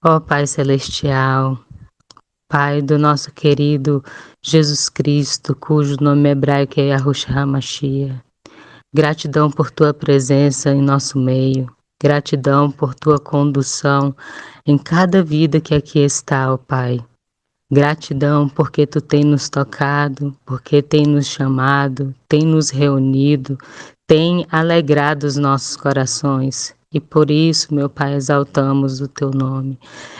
Ó Pai Celestial, Pai do nosso querido Jesus Cristo, cujo nome hebraico é Yahushua HaMashiach, gratidão por Tua presença em nosso meio, gratidão por Tua condução em cada vida que aqui está, ó Pai. Gratidão porque Tu tem nos tocado, porque tem nos chamado, tem nos reunido, tem alegrado os nossos corações. E por isso, meu Pai, exaltamos o Teu nome.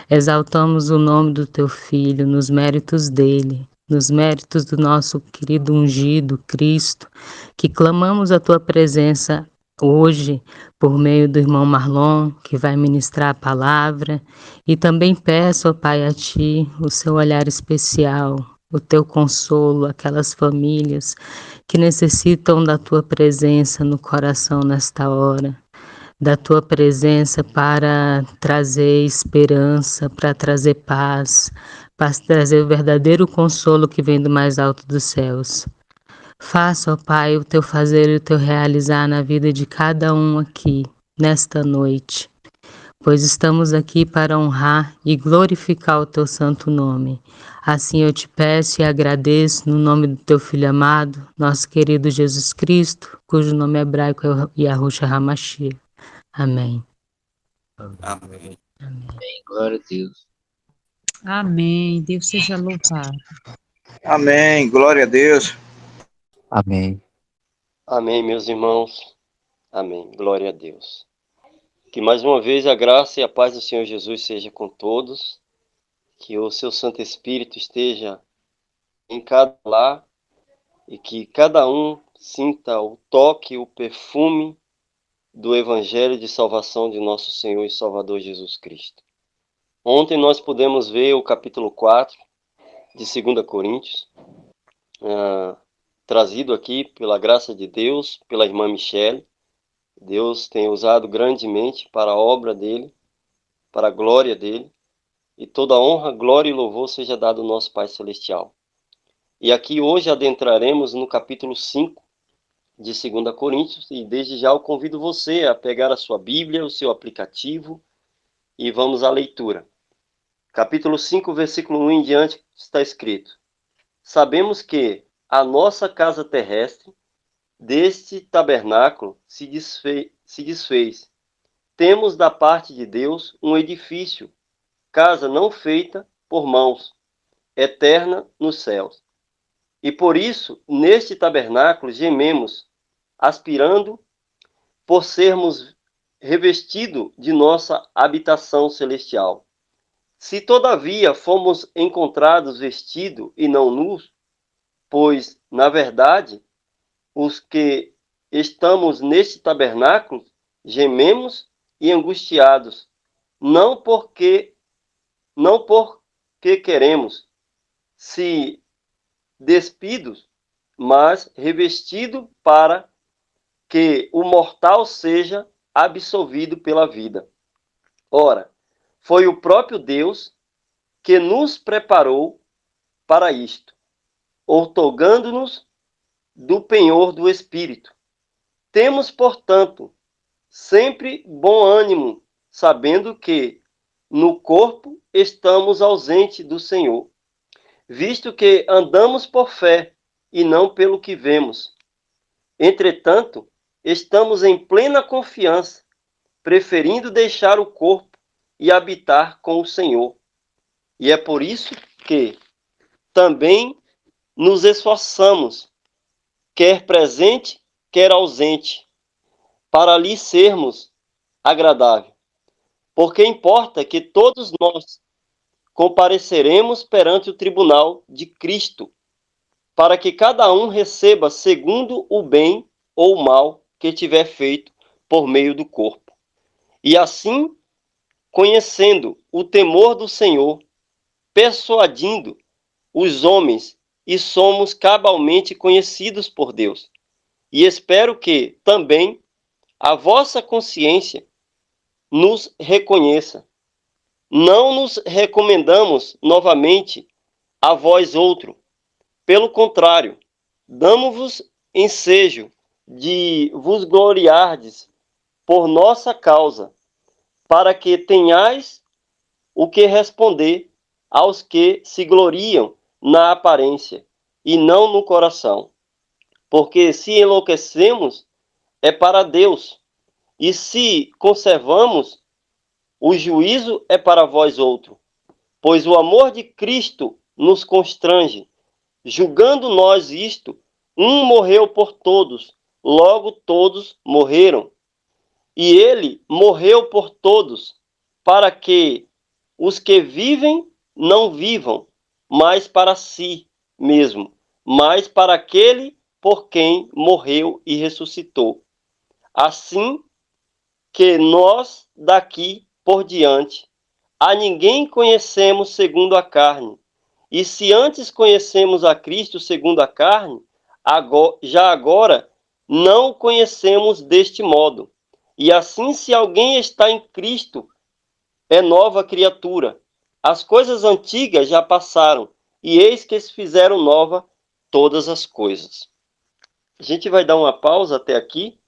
Exaltamos o nome do Teu Filho nos méritos dele, nos méritos do nosso querido ungido Cristo, que clamamos a Tua presença hoje por meio do irmão Marlon, que vai ministrar a palavra, e também peço, ó Pai, a Ti o seu olhar especial, o Teu consolo, aquelas famílias que necessitam da Tua presença no coração nesta hora, da Tua presença para trazer esperança, para trazer paz, para trazer o verdadeiro consolo que vem do mais alto dos céus. Faça, ó Pai, o Teu fazer e o Teu realizar na vida de cada um aqui, nesta noite, pois estamos aqui para honrar e glorificar o Teu santo nome. Assim eu te peço e agradeço no nome do Teu Filho amado, nosso querido Jesus Cristo, cujo nome hebraico é Yahushua HaMashiach. Amém. Amém. Amém. Glória a Deus. Amém. Deus seja louvado. Amém. Glória a Deus. Amém. Amém, meus irmãos. Amém. Glória a Deus. Que mais uma vez a graça e a paz do Senhor Jesus seja com todos. Que o seu Santo Espírito esteja em cada lar e que cada um sinta o toque, o perfume do Evangelho de salvação de nosso Senhor e Salvador Jesus Cristo. Ontem nós pudemos ver o capítulo 4 de 2 Coríntios, trazido aqui pela graça de Deus, pela irmã Michele. Deus tem usado grandemente para a obra dele, para a glória dele, e toda honra, glória e louvor seja dado ao nosso Pai Celestial. E aqui hoje adentraremos no capítulo 5 de 2 Coríntios, e desde já eu convido você a pegar a sua Bíblia, o seu aplicativo, e vamos à leitura. Capítulo 5, versículo 1 em diante, está escrito: Sabemos que a nossa casa terrestre, deste tabernáculo, se desfez. Temos da parte de Deus um edifício, casa não feita por mãos, eterna nos céus. E por isso, neste tabernáculo, gememos, aspirando por sermos revestidos de nossa habitação celestial. Se todavia fomos encontrados vestidos e não nus, pois, na verdade, os que estamos neste tabernáculo gememos e angustiados, não porque queremos, se despidos, mas revestido para que o mortal seja absolvido pela vida. Ora, foi o próprio Deus que nos preparou para isto, outorgando-nos do penhor do Espírito. Temos, portanto, sempre bom ânimo, sabendo que no corpo estamos ausentes do Senhor, visto que andamos por fé e não pelo que vemos. Entretanto, estamos em plena confiança, preferindo deixar o corpo e habitar com o Senhor. E é por isso que também nos esforçamos, quer presente, quer ausente, para lhe sermos agradável. Porque importa que todos nós compareceremos perante o tribunal de Cristo, para que cada um receba segundo o bem ou o mal que tiver feito por meio do corpo. E assim, conhecendo o temor do Senhor, persuadindo os homens, e somos cabalmente conhecidos por Deus. E espero que também a vossa consciência nos reconheça. Não nos recomendamos novamente a vós outro. Pelo contrário, damos-vos ensejo de vos gloriardes por nossa causa, para que tenhais o que responder aos que se gloriam na aparência e não no coração. Porque se enlouquecemos, é para Deus, e se conservamos, o juízo é para vós outro. Pois o amor de Cristo nos constrange, julgando nós isto, um morreu por todos, logo todos morreram. E ele morreu por todos, para que os que vivem não vivam mais para si mesmo, mas para aquele por quem morreu e ressuscitou. Assim que nós daqui por diante a ninguém conhecemos segundo a carne. E se antes conhecemos a Cristo segundo a carne, já agora não o conhecemos deste modo. E assim, se alguém está em Cristo, é nova criatura. As coisas antigas já passaram, e eis que se fizeram nova todas as coisas. A gente vai dar uma pausa até aqui,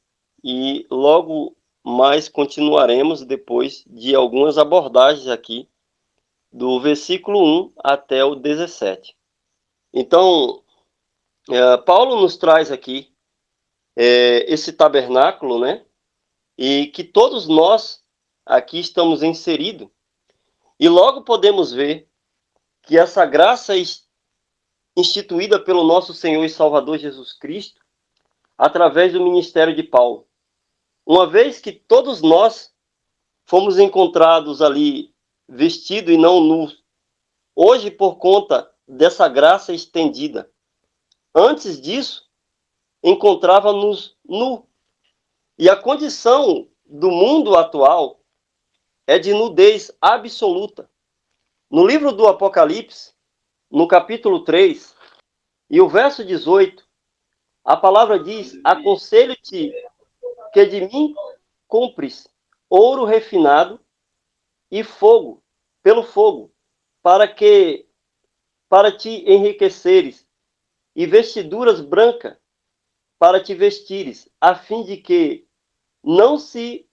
e logo mais continuaremos depois de algumas abordagens aqui, do versículo 1 até o 17. Então, Paulo nos traz aqui esse tabernáculo, né? E que todos nós aqui estamos inseridos. E logo podemos ver que essa graça instituída pelo nosso Senhor e Salvador Jesus Cristo, através do ministério de Paulo. Uma vez que todos nós fomos encontrados ali vestidos e não nus, hoje por conta dessa graça estendida. Antes disso, encontrava-nos nu. E a condição do mundo atual é de nudez absoluta. No livro do Apocalipse, no capítulo 3, e o verso 18, a palavra diz: aconselho-te que de mim compres ouro refinado e fogo, pelo fogo, para te enriqueceres, e vestiduras brancas para te vestires, a fim de que não se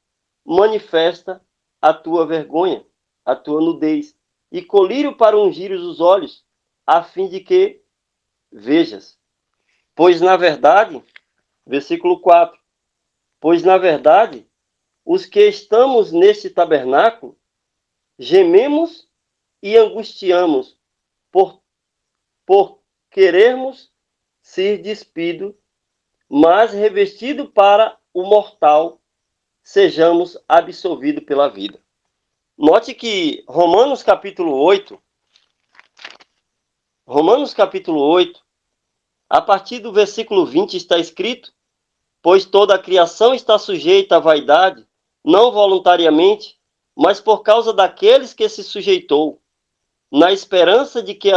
manifesta a tua vergonha, a tua nudez, e colírio para ungires os olhos, a fim de que vejas. Pois na verdade, versículo 4, pois na verdade, os que estamos neste tabernáculo, gememos e angustiamos por querermos ser despido, mas revestido para o mortal, sejamos absolvidos pela vida. Note que Romanos capítulo 8, a partir do versículo 20 está escrito: pois toda a criação está sujeita à vaidade, não voluntariamente, mas por causa daqueles que se sujeitou, na esperança de que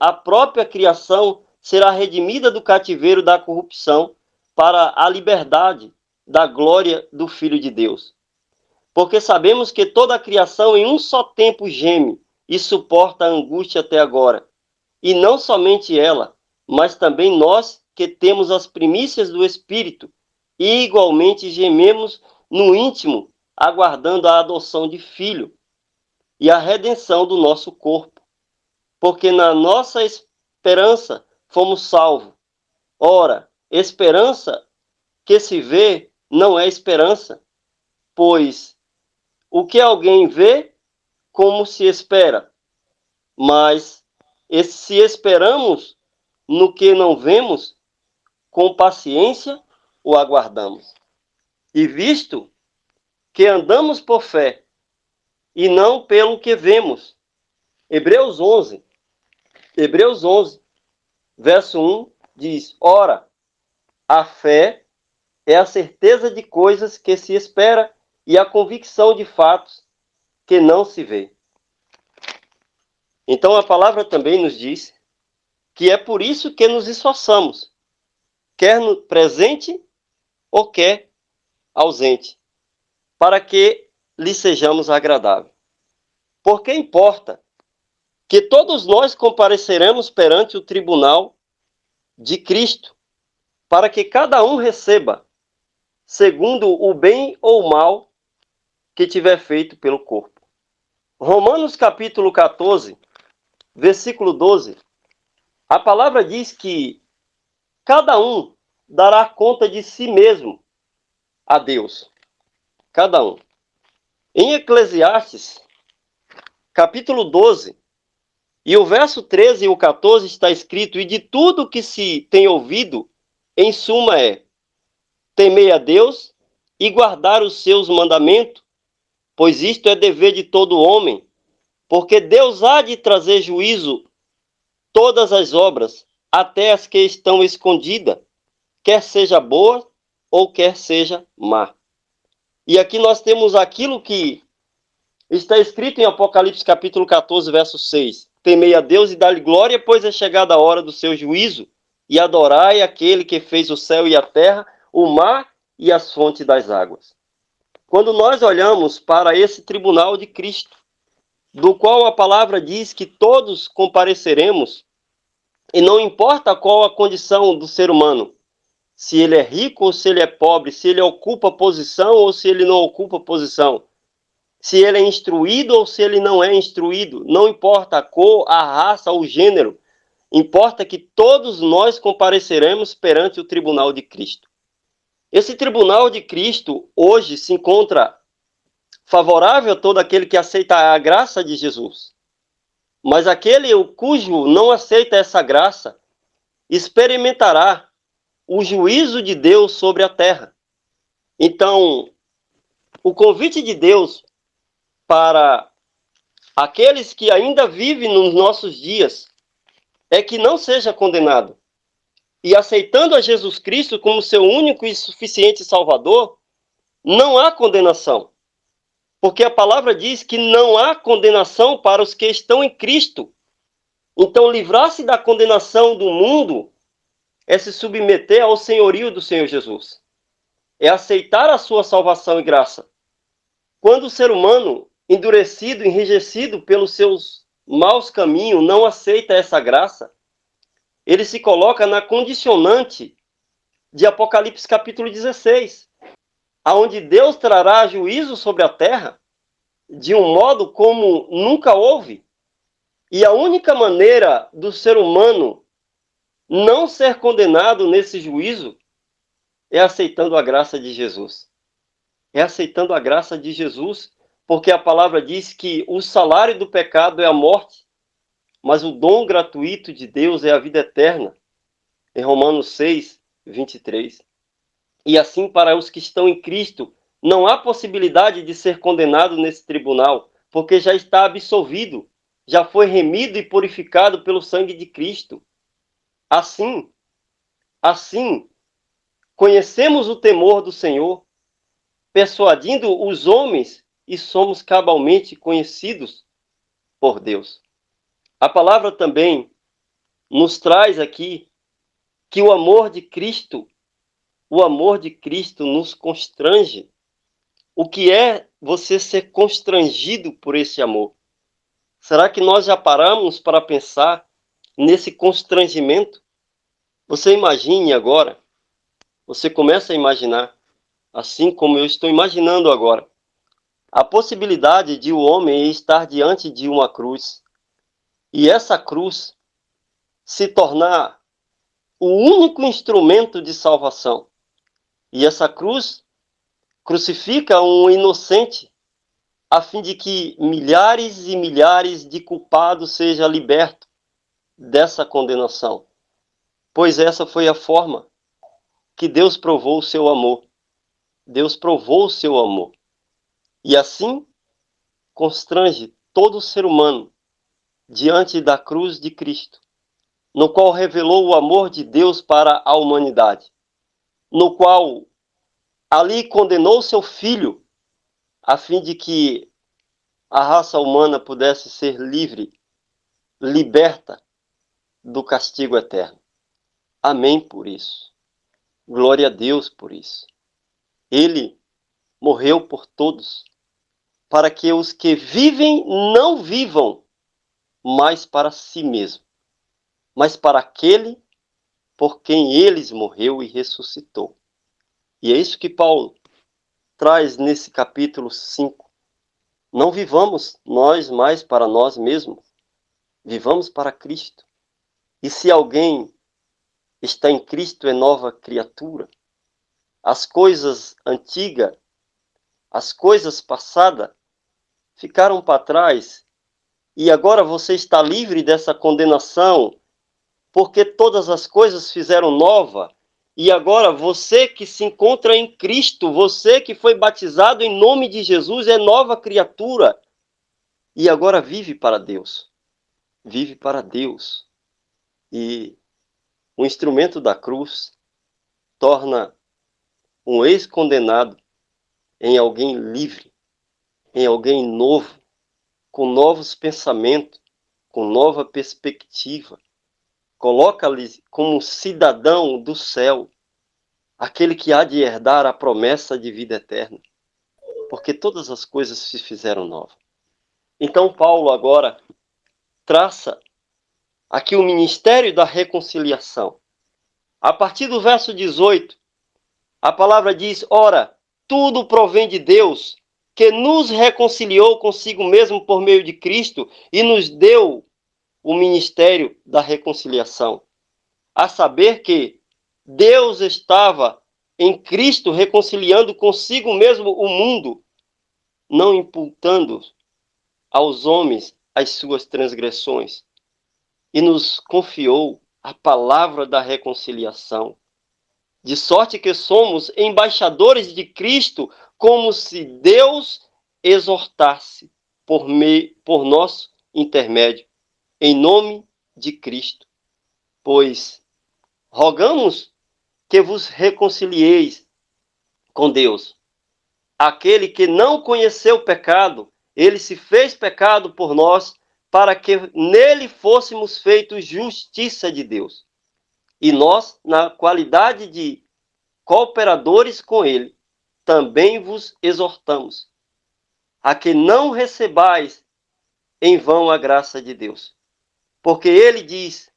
a própria criação será redimida do cativeiro da corrupção para a liberdade da glória do Filho de Deus. Porque sabemos que toda a criação em um só tempo geme e suporta a angústia até agora. E não somente ela, mas também nós que temos as primícias do Espírito, e igualmente gememos no íntimo, aguardando a adoção de filho e a redenção do nosso corpo. Porque na nossa esperança fomos salvos. Ora, esperança que se vê não é esperança, pois o que alguém vê, como se espera? Mas se esperamos no que não vemos, com paciência o aguardamos. E visto que andamos por fé, e não pelo que vemos. Hebreus 11, verso 1, diz: ora, a fé é a certeza de coisas que se espera e a convicção de fatos que não se vê. Então a palavra também nos diz que é por isso que nos esforçamos, quer no presente ou quer ausente, para que lhe sejamos agradáveis. Porque importa que todos nós compareceremos perante o tribunal de Cristo, para que cada um receba, segundo o bem ou o mal que tiver feito pelo corpo. Romanos capítulo 14, versículo 12, a palavra diz que cada um dará conta de si mesmo a Deus. Cada um. Em Eclesiastes, capítulo 12, e o verso 13 e o 14 está escrito: e de tudo que se tem ouvido, em suma temei a Deus e guardar os seus mandamentos, pois isto é dever de todo homem, porque Deus há de trazer juízo todas as obras, até as que estão escondidas, quer seja boa ou quer seja má. E aqui nós temos aquilo que está escrito em Apocalipse capítulo 14, verso 6. Temei a Deus e dá-lhe glória, pois é chegada a hora do seu juízo, e adorai aquele que fez o céu e a terra, o mar e as fontes das águas. Quando nós olhamos para esse tribunal de Cristo, do qual a palavra diz que todos compareceremos, e não importa qual a condição do ser humano, se ele é rico ou se ele é pobre, se ele ocupa posição ou se ele não ocupa posição, se ele é instruído ou se ele não é instruído, não importa a cor, a raça ou o gênero, importa que todos nós compareceremos perante o tribunal de Cristo. Esse tribunal de Cristo hoje se encontra favorável a todo aquele que aceita a graça de Jesus. Mas aquele cujo não aceita essa graça experimentará o juízo de Deus sobre a terra. Então, o convite de Deus para aqueles que ainda vivem nos nossos dias é que não seja condenado. E aceitando a Jesus Cristo como seu único e suficiente Salvador, não há condenação. Porque a palavra diz que não há condenação para os que estão em Cristo. Então, livrar-se da condenação do mundo é se submeter ao senhorio do Senhor Jesus. É aceitar a sua salvação e graça. Quando o ser humano, endurecido, enrijecido pelos seus maus caminhos, não aceita essa graça, ele se coloca na condicionante de Apocalipse capítulo 16, aonde Deus trará juízo sobre a terra de um modo como nunca houve. E a única maneira do ser humano não ser condenado nesse juízo é aceitando a graça de Jesus. É aceitando a graça de Jesus, porque a palavra diz que o salário do pecado é a morte, mas o dom gratuito de Deus é a vida eterna. Em Romanos 6, 23. E assim, para os que estão em Cristo, não há possibilidade de ser condenado nesse tribunal, porque já está absolvido, já foi remido e purificado pelo sangue de Cristo. Assim, conhecemos o temor do Senhor, persuadindo os homens, e somos cabalmente conhecidos por Deus. A palavra também nos traz aqui que o amor de Cristo nos constrange. O que é você ser constrangido por esse amor? Será que nós já paramos para pensar nesse constrangimento? Você imagine agora, você começa a imaginar, assim como eu estou imaginando agora, a possibilidade de o homem estar diante de uma cruz e essa cruz se tornar o único instrumento de salvação. E essa cruz crucifica um inocente a fim de que milhares e milhares de culpados sejam libertos dessa condenação. Pois essa foi a forma que Deus provou o seu amor. Deus provou o seu amor. E assim constrange todo ser humano diante da cruz de Cristo, no qual revelou o amor de Deus para a humanidade, no qual ali condenou seu filho a fim de que a raça humana pudesse ser livre, liberta do castigo eterno. Amém por isso. Glória a Deus por isso. Ele morreu por todos, para que os que vivem não vivam mais para si mesmo, mas para aquele por quem eles morreu e ressuscitou. E é isso que Paulo traz nesse capítulo 5, Não vivamos nós mais para nós mesmos, vivamos para Cristo. E se alguém está em Cristo, é nova criatura. As coisas antigas, as coisas passadas, ficaram para trás. E agora você está livre dessa condenação, porque todas as coisas fizeram nova. E agora você que se encontra em Cristo, você que foi batizado em nome de Jesus, é nova criatura. E agora vive para Deus. Vive para Deus. E o instrumento da cruz torna um ex-condenado em alguém livre, em alguém novo, com novos pensamentos, com nova perspectiva. Coloca-lhe como cidadão do céu, aquele que há de herdar a promessa de vida eterna, porque todas as coisas se fizeram novas. Então Paulo agora traça aqui o ministério da reconciliação. A partir do verso 18, a palavra diz: ora, tudo provém de Deus, que nos reconciliou consigo mesmo por meio de Cristo e nos deu o ministério da reconciliação. A saber que Deus estava em Cristo reconciliando consigo mesmo o mundo, não imputando aos homens as suas transgressões, e nos confiou a palavra da reconciliação. De sorte que somos embaixadores de Cristo, como se Deus exortasse por nosso intermédio, em nome de Cristo. Pois rogamos que vos reconcilieis com Deus. Aquele que não conheceu o pecado, ele se fez pecado por nós, para que nele fôssemos feitos justiça de Deus. E nós, na qualidade de cooperadores com ele, também vos exortamos a que não recebais em vão a graça de Deus. Porque ele diz: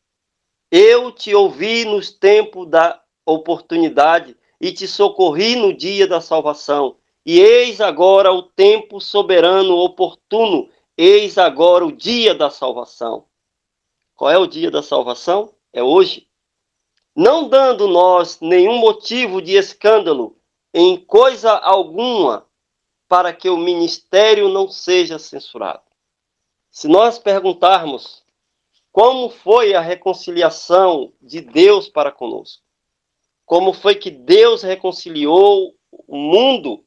eu te ouvi nos tempos da oportunidade e te socorri no dia da salvação. E eis agora o tempo soberano, oportuno, eis agora o dia da salvação. Qual é o dia da salvação? É hoje. Não dando nós nenhum motivo de escândalo em coisa alguma, para que o ministério não seja censurado. Se nós perguntarmos como foi a reconciliação de Deus para conosco, como foi que Deus reconciliou o mundo,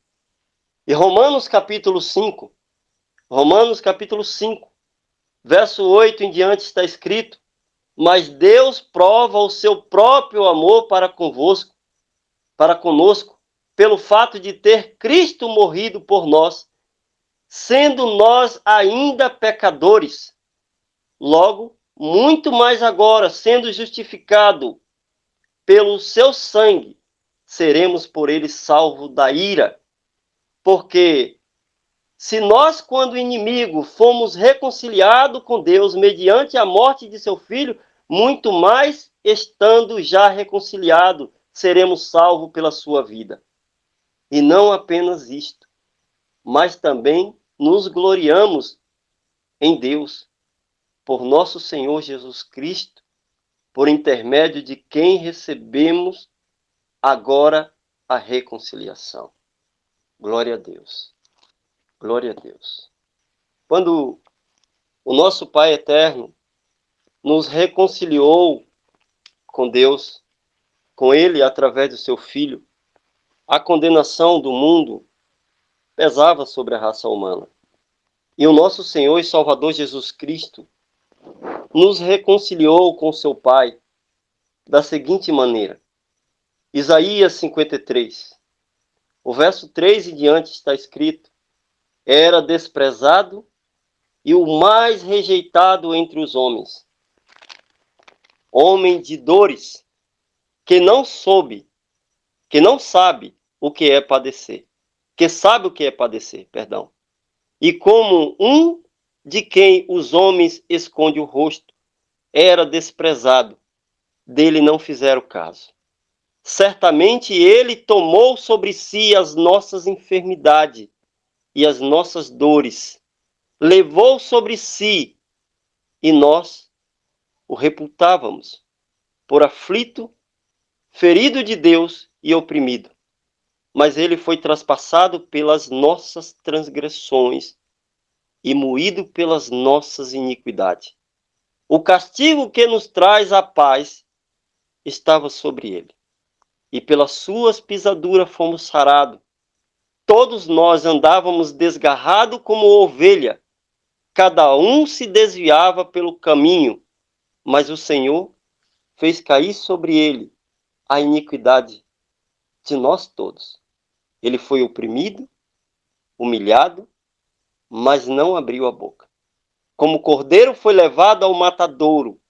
e Romanos capítulo 5, verso 8 em diante está escrito: mas Deus prova o seu próprio amor para conosco, pelo fato de ter Cristo morrido por nós, sendo nós ainda pecadores. Logo, muito mais agora, sendo justificado pelo seu sangue, seremos por ele salvos da ira. Porque se nós, quando inimigo, fomos reconciliados com Deus mediante a morte de seu Filho, muito mais, estando já reconciliados, seremos salvos pela sua vida. E não apenas isto, mas também nos gloriamos em Deus, por nosso Senhor Jesus Cristo, por intermédio de quem recebemos agora a reconciliação. Glória a Deus. Glória a Deus. Quando o nosso Pai eterno nos reconciliou com Deus, com Ele através do seu Filho, a condenação do mundo pesava sobre a raça humana. E o nosso Senhor e Salvador Jesus Cristo nos reconciliou com seu Pai da seguinte maneira. Isaías 53, o verso 3 em diante está escrito: era desprezado e o mais rejeitado entre os homens, homem de dores, que não sabe o que é padecer, e como um de quem os homens escondem o rosto, era desprezado, dele não fizeram caso. Certamente ele tomou sobre si as nossas enfermidades e as nossas dores, levou sobre si, e nós o reputávamos por aflito, ferido de Deus e oprimido. Mas ele foi traspassado pelas nossas transgressões e moído pelas nossas iniquidades. O castigo que nos traz a paz estava sobre ele, e pelas suas pisaduras fomos sarados. Todos nós andávamos desgarrados como ovelha, cada um se desviava pelo caminho, mas o Senhor fez cair sobre ele a iniquidade de nós todos. Ele foi oprimido, humilhado, mas não abriu a boca. Como cordeiro foi levado ao matadouro,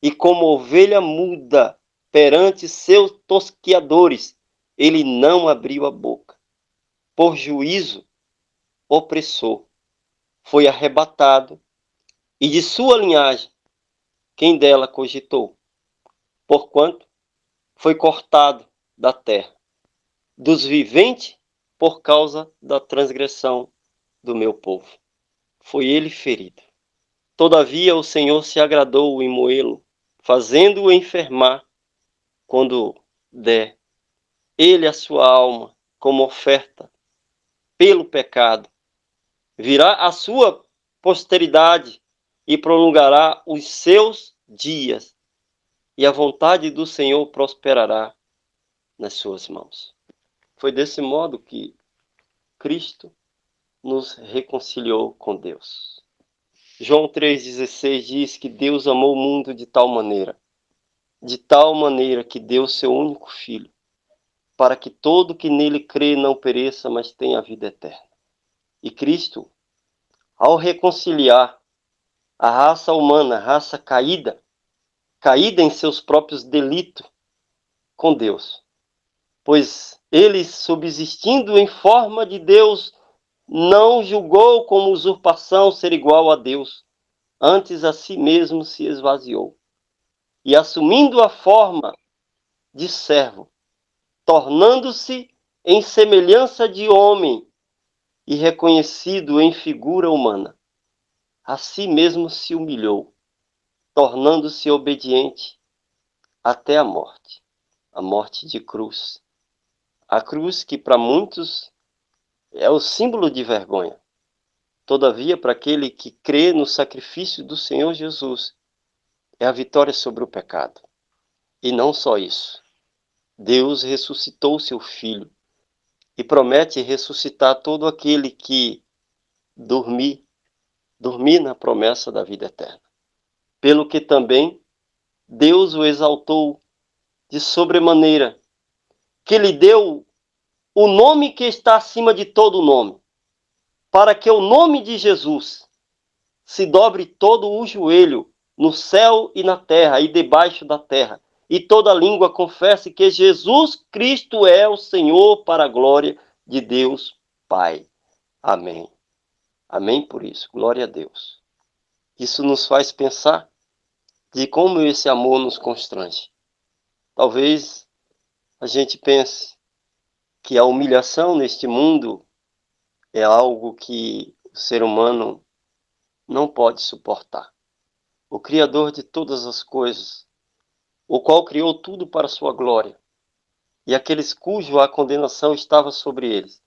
e como ovelha muda perante seus tosqueadores, ele não abriu a boca. Por juízo, opressor, foi arrebatado, e de sua linhagem, quem dela cogitou? Porquanto foi cortado da terra, dos viventes, por causa da transgressão do meu povo. Foi ele ferido. Todavia o Senhor se agradou em moê-lo, fazendo-o enfermar, quando der ele a sua alma como oferta pelo pecado. Virá a sua posteridade e prolongará os seus dias, e a vontade do Senhor prosperará nas suas mãos. Foi desse modo que Cristo nos reconciliou com Deus. João 3,16 diz que Deus amou o mundo de tal maneira que deu seu único Filho, para que todo que nele crê não pereça, mas tenha a vida eterna. E Cristo, ao reconciliar a raça humana, a raça caída em seus próprios delitos com Deus, pois ele, subsistindo em forma de Deus, não julgou como usurpação ser igual a Deus, antes a si mesmo se esvaziou, e assumindo a forma de servo, tornando-se em semelhança de homem e reconhecido em figura humana, a si mesmo se humilhou, tornando-se obediente até a morte de cruz. A cruz que para muitos é o símbolo de vergonha. Todavia, para aquele que crê no sacrifício do Senhor Jesus, é a vitória sobre o pecado. E não só isso. Deus ressuscitou seu Filho e promete ressuscitar todo aquele que dormir na promessa da vida eterna. Pelo que também Deus o exaltou de sobremaneira, que lhe deu o nome que está acima de todo nome, para que o nome de Jesus se dobre todo o joelho no céu e na terra e debaixo da terra, e toda língua confesse que Jesus Cristo é o Senhor, para a glória de Deus Pai. Amém. Amém por isso. Glória a Deus. Isso nos faz pensar de como esse amor nos constrange. Talvez a gente pense que a humilhação neste mundo é algo que o ser humano não pode suportar. O Criador de todas as coisas, o qual criou tudo para sua glória, e aqueles cujo a condenação estava sobre eles,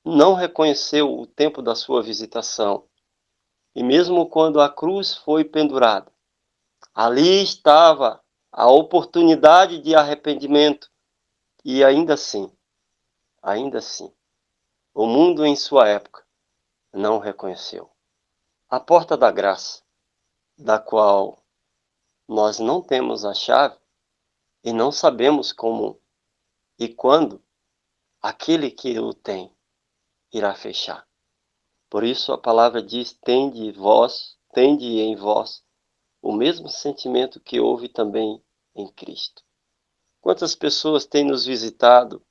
não reconheceu o tempo da sua visitação. E mesmo quando a cruz foi pendurada, ali estava a oportunidade de arrependimento, e ainda assim, o mundo em sua época não reconheceu. A porta da graça, da qual nós não temos a chave e não sabemos como e quando aquele que o tem irá fechar. Por isso a palavra diz: tende em vós o mesmo sentimento que houve também em Cristo. Quantas pessoas têm nos visitado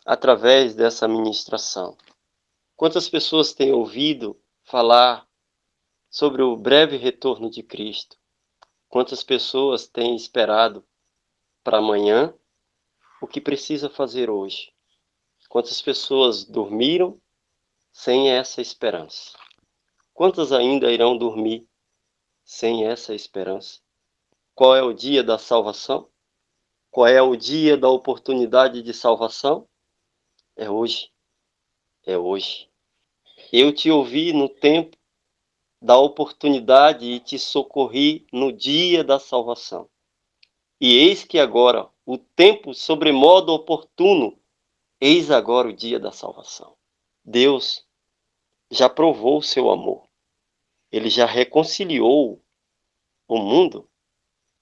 através dessa ministração? Quantas pessoas têm ouvido falar sobre o breve retorno de Cristo? Quantas pessoas têm esperado para amanhã o que precisa fazer hoje? Quantas pessoas dormiram sem essa esperança? Quantos ainda irão dormir sem essa esperança? Qual é o dia da salvação? Qual é o dia da oportunidade de salvação? É hoje. É hoje. Eu te ouvi no tempo da oportunidade e te socorri no dia da salvação. E eis que agora, o tempo sobremodo oportuno, eis agora o dia da salvação. Deus já provou o seu amor. Ele já reconciliou o mundo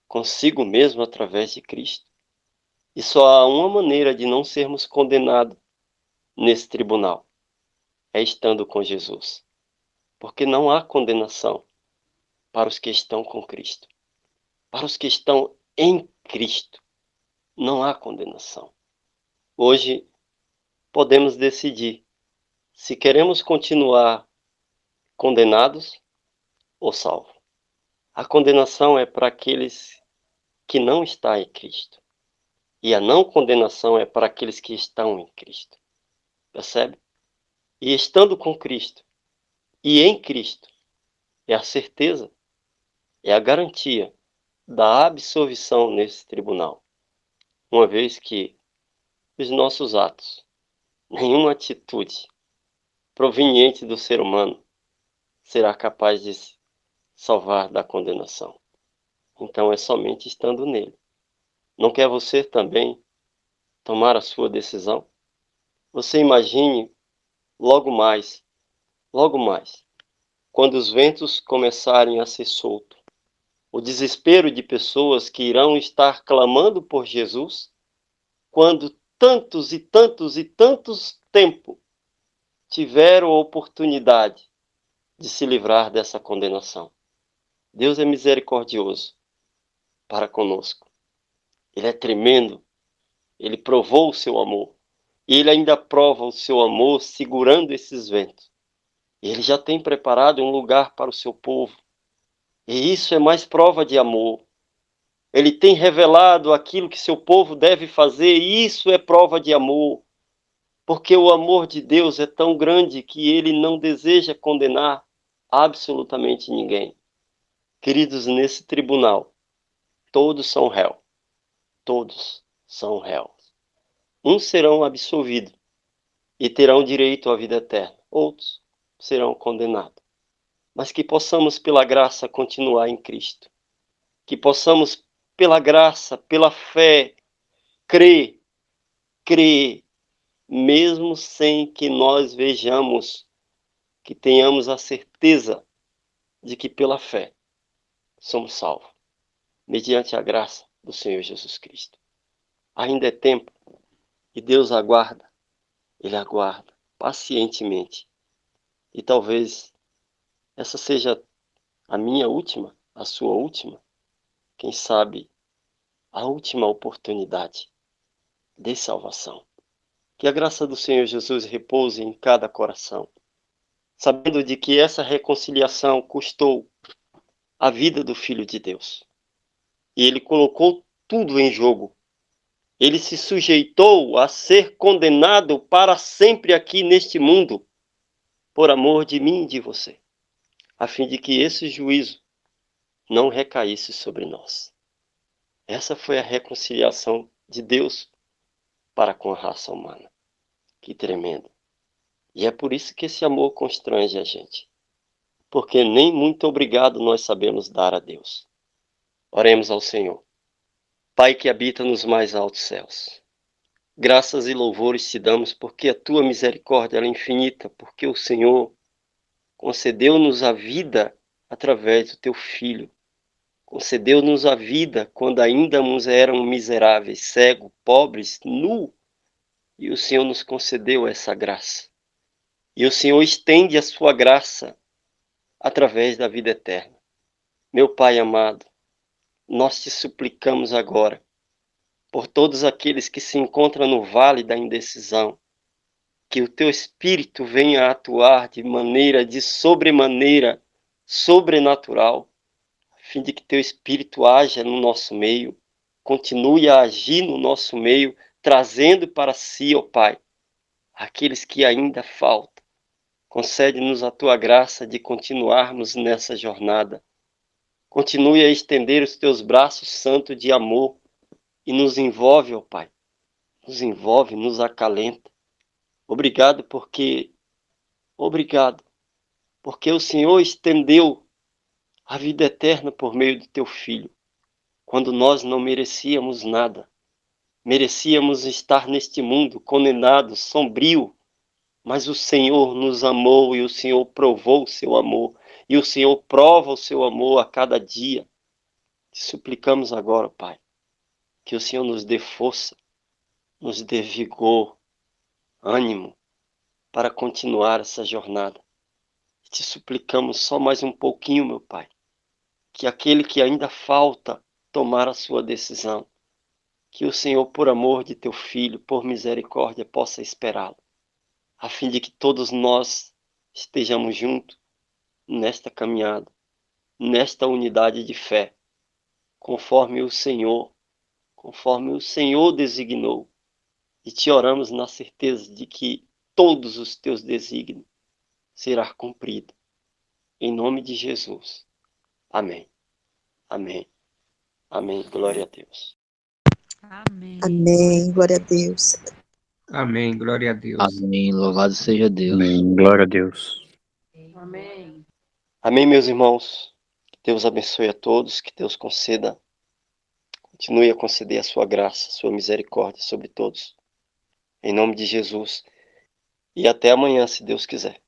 consigo mesmo através de Cristo. E só há uma maneira de não sermos condenados nesse tribunal, é estando com Jesus. Porque não há condenação para os que estão com Cristo. Para os que estão em Cristo, não há condenação. Hoje podemos decidir se queremos continuar condenados ou salvos. A condenação é para aqueles que não estão em Cristo. E a não condenação é para aqueles que estão em Cristo. Percebe? E estando com Cristo e em Cristo é a certeza, é a garantia da absolvição nesse tribunal. Uma vez que os nossos atos, nenhuma atitude proveniente do ser humano será capaz de salvar da condenação. Então é somente estando nele. Não quer você também tomar a sua decisão? Você imagine logo mais, quando os ventos começarem a ser soltos, o desespero de pessoas que irão estar clamando por Jesus, quando tantos e tantos e tantos tempo tiveram a oportunidade de se livrar dessa condenação. Deus é misericordioso para conosco. Ele é tremendo. Ele provou o seu amor. E ele ainda prova o seu amor segurando esses ventos. E ele já tem preparado um lugar para o seu povo. E isso é mais prova de amor. Ele tem revelado aquilo que seu povo deve fazer, e isso é prova de amor. Porque o amor de Deus é tão grande que ele não deseja condenar absolutamente ninguém. Queridos, nesse tribunal, todos são réus. Todos são réus. Uns serão absolvidos e terão direito à vida eterna. Outros serão condenados. Mas que possamos, pela graça, continuar em Cristo. Que possamos, pela graça, pela fé, crer, mesmo sem que nós vejamos, que tenhamos a certeza de que pela fé somos salvos, mediante a graça do Senhor Jesus Cristo. Ainda é tempo e Deus aguarda, Ele aguarda pacientemente. E talvez essa seja a minha última, a sua última, quem sabe a última oportunidade de salvação. Que a graça do Senhor Jesus repouse em cada coração, sabendo de que essa reconciliação custou a vida do Filho de Deus. E ele colocou tudo em jogo. Ele se sujeitou a ser condenado para sempre aqui neste mundo, por amor de mim e de você, a fim de que esse juízo não recaísse sobre nós. Essa foi a reconciliação de Deus para com a raça humana. Que tremendo. E é por isso que esse amor constrange a gente. Porque nem muito obrigado nós sabemos dar a Deus. Oremos ao Senhor. Pai que habita nos mais altos céus, graças e louvores te damos porque a tua misericórdia é infinita, porque o Senhor concedeu-nos a vida através do teu Filho. Concedeu-nos a vida quando ainda nos éramos miseráveis, cegos, pobres, nus, e o Senhor nos concedeu essa graça. E o Senhor estende a sua graça através da vida eterna. Meu Pai amado, nós te suplicamos agora, por todos aqueles que se encontram no vale da indecisão, que o teu Espírito venha atuar de maneira, de sobremaneira, sobrenatural, a fim de que teu Espírito haja no nosso meio, continue a agir no nosso meio, trazendo para si, ó Pai, aqueles que ainda faltam, Concede-nos a tua graça de continuarmos nessa jornada. Continue a estender os teus braços santos de amor e nos envolve, ó Pai. Nos envolve, nos acalenta. Obrigado porque o Senhor estendeu a vida eterna por meio do teu Filho, quando nós não merecíamos nada. Merecíamos estar neste mundo condenado, sombrio, mas o Senhor nos amou e o Senhor provou o seu amor, e o Senhor prova o seu amor a cada dia. Te suplicamos agora, Pai, que o Senhor nos dê força, nos dê vigor, ânimo para continuar essa jornada. Te suplicamos só mais um pouquinho, meu Pai, que aquele que ainda falta tomar a sua decisão, que o Senhor, por amor de teu Filho, por misericórdia, possa esperá-lo, a fim de que todos nós estejamos juntos nesta caminhada, nesta unidade de fé, conforme o Senhor designou. E te oramos na certeza de que todos os teus desígnios serão cumpridos. Em nome de Jesus. Amém. Amém. Amém. Glória a Deus. Amém. Amém. Glória a Deus. Amém. Glória a Deus. Amém. Louvado seja Deus. Amém. Glória a Deus. Amém. Amém, meus irmãos. Que Deus abençoe a todos, que Deus continue a conceder a sua graça, a sua misericórdia sobre todos. Em nome de Jesus. E até amanhã, se Deus quiser.